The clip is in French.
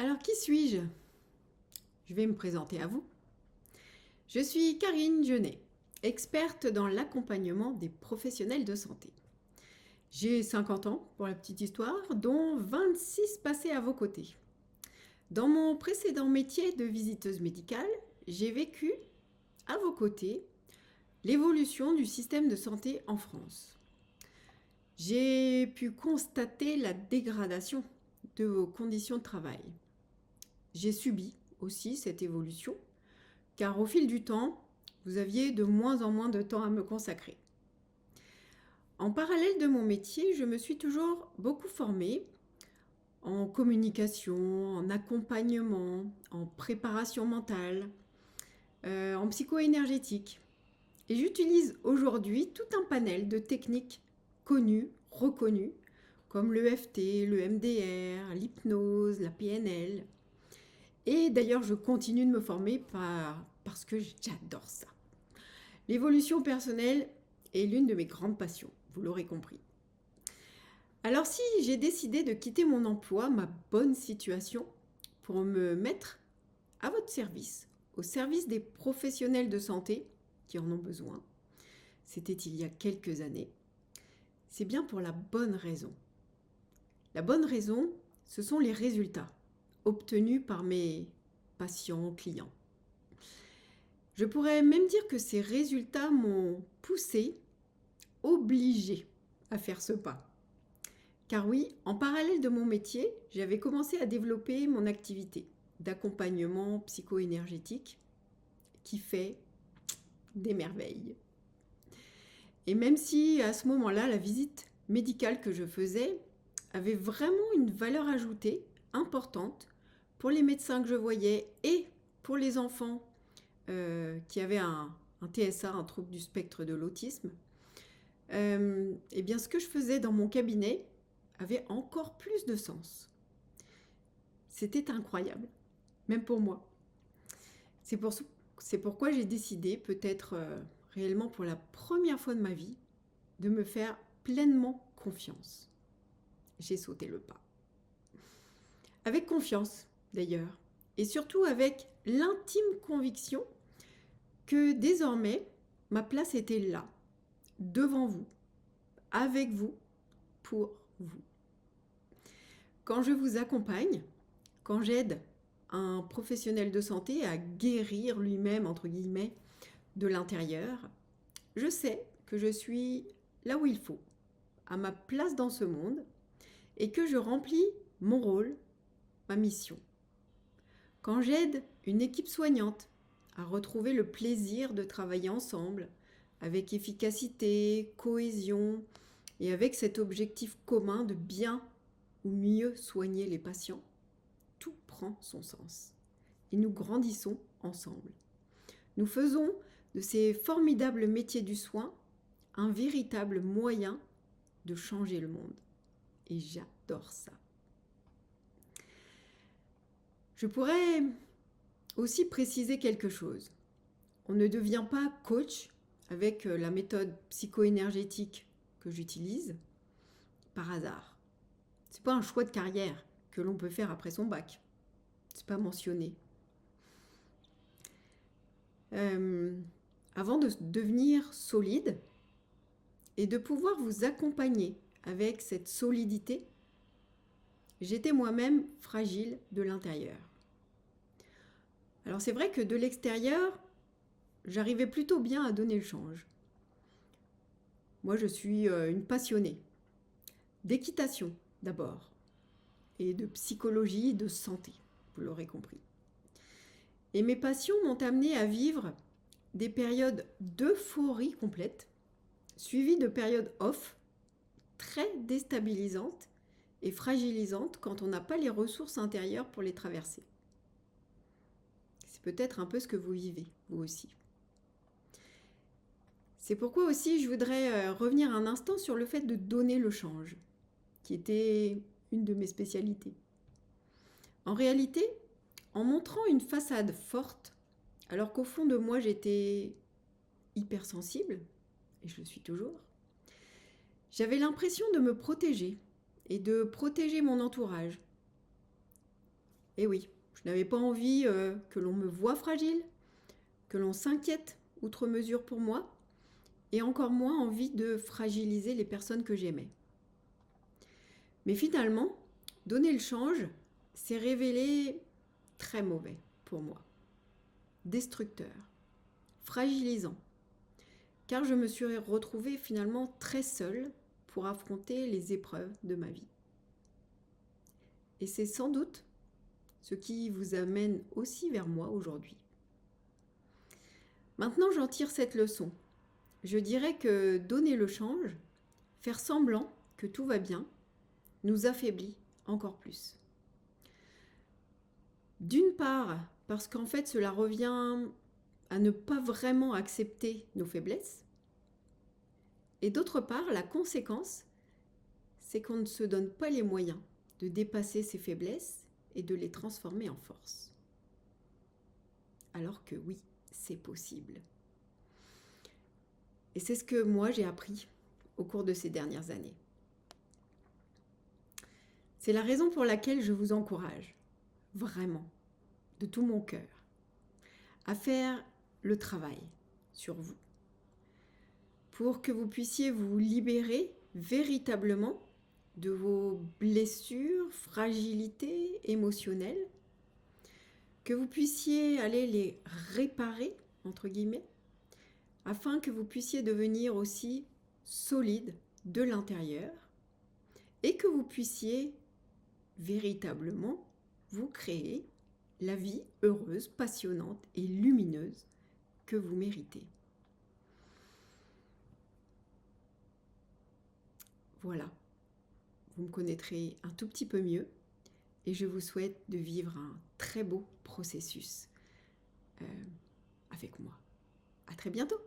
Alors, qui suis-je? Je vais me présenter à vous. Je suis Karine Genet, experte dans l'accompagnement des professionnels de santé. J'ai 50 ans, pour la petite histoire, dont 26 passés à vos côtés. Dans mon précédent métier de visiteuse médicale, j'ai vécu, à vos côtés, l'évolution du système de santé en France. J'ai pu constater la dégradation de vos conditions de travail. J'ai subi aussi cette évolution, car au fil du temps, vous aviez de moins en moins de temps à me consacrer. En parallèle de mon métier, je me suis toujours beaucoup formée en communication, en accompagnement, en préparation mentale, en psycho-énergétique. Et j'utilise aujourd'hui tout un panel de techniques connues, reconnues, comme l'EFT, le MDR, l'hypnose, la PNL. Et d'ailleurs, je continue de me former parce que j'adore ça. L'évolution personnelle est l'une de mes grandes passions, vous l'aurez compris. Alors si j'ai décidé de quitter mon emploi, ma bonne situation, pour me mettre à votre service, au service des professionnels de santé qui en ont besoin, c'était il y a quelques années, c'est bien pour la bonne raison. La bonne raison, ce sont les résultats obtenus par mes patients, clients. Je pourrais même dire que ces résultats m'ont poussé, obligé à faire ce pas. Car oui, en parallèle de mon métier, j'avais commencé à développer mon activité d'accompagnement psycho-énergétique qui fait des merveilles. Et même si à ce moment-là, la visite médicale que je faisais avait vraiment une valeur ajoutée importante pour les médecins que je voyais et pour les enfants qui avaient un TSA, un trouble du spectre de l'autisme, et bien ce que je faisais dans mon cabinet avait encore plus de sens. C'était incroyable, même pour moi. C'est pourquoi j'ai décidé, peut-être réellement pour la première fois de ma vie, de me faire pleinement confiance. J'ai sauté le pas. Avec confiance, d'ailleurs, et surtout avec l'intime conviction que désormais, ma place était là, devant vous, avec vous, pour vous. Quand je vous accompagne, quand j'aide un professionnel de santé à guérir lui-même, entre guillemets, de l'intérieur, je sais que je suis là où il faut, à ma place dans ce monde, et que je remplis mon rôle, ma mission. Quand j'aide une équipe soignante à retrouver le plaisir de travailler ensemble, avec efficacité, cohésion, et avec cet objectif commun de bien ou mieux soigner les patients, tout prend son sens. Et nous grandissons ensemble. Nous faisons de ces formidables métiers du soin un véritable moyen de changer le monde. Et j'adore ça. Je pourrais aussi préciser quelque chose. On ne devient pas coach avec la méthode psycho-énergétique que j'utilise par hasard. C'est pas un choix de carrière que l'on peut faire après son bac. C'est pas mentionné. Avant de devenir solide et de pouvoir vous accompagner avec cette solidité, j'étais moi-même fragile de l'intérieur. Alors c'est vrai que de l'extérieur, j'arrivais plutôt bien à donner le change. Moi, je suis une passionnée d'équitation d'abord et de psychologie, de santé, vous l'aurez compris. Et mes passions m'ont amenée à vivre des périodes d'euphorie complète, suivies de périodes off, très déstabilisantes et fragilisantes quand on n'a pas les ressources intérieures pour les traverser. C'est peut-être un peu ce que vous vivez, vous aussi. C'est pourquoi aussi je voudrais revenir un instant sur le fait de donner le change, qui était une de mes spécialités. En réalité, en montrant une façade forte, alors qu'au fond de moi j'étais hypersensible, et je le suis toujours, j'avais l'impression de me protéger et de protéger mon entourage. Et oui, je n'avais pas envie que l'on me voie fragile, que l'on s'inquiète outre mesure pour moi, et encore moins envie de fragiliser les personnes que j'aimais. Mais finalement, donner le change s'est révélé très mauvais pour moi, destructeur, fragilisant, car je me suis retrouvée finalement très seule pour affronter les épreuves de ma vie. Et c'est sans doute ce qui vous amène aussi vers moi aujourd'hui. Maintenant, j'en tire cette leçon. Je dirais que donner le change, faire semblant que tout va bien, nous affaiblit encore plus. D'une part, parce qu'en fait, cela revient à ne pas vraiment accepter nos faiblesses. Et d'autre part, la conséquence, c'est qu'on ne se donne pas les moyens de dépasser ces faiblesses et de les transformer en force. Alors que oui, c'est possible. Et c'est ce que moi j'ai appris au cours de ces dernières années. C'est la raison pour laquelle je vous encourage, vraiment, de tout mon cœur, à faire le travail sur vous, pour que vous puissiez vous libérer véritablement de vos blessures, fragilités émotionnelles, que vous puissiez aller les réparer, entre guillemets, afin que vous puissiez devenir aussi solide de l'intérieur et que vous puissiez véritablement vous créer la vie heureuse, passionnante et lumineuse que vous méritez. Voilà, vous me connaîtrez un tout petit peu mieux et je vous souhaite de vivre un très beau processus avec moi. À très bientôt!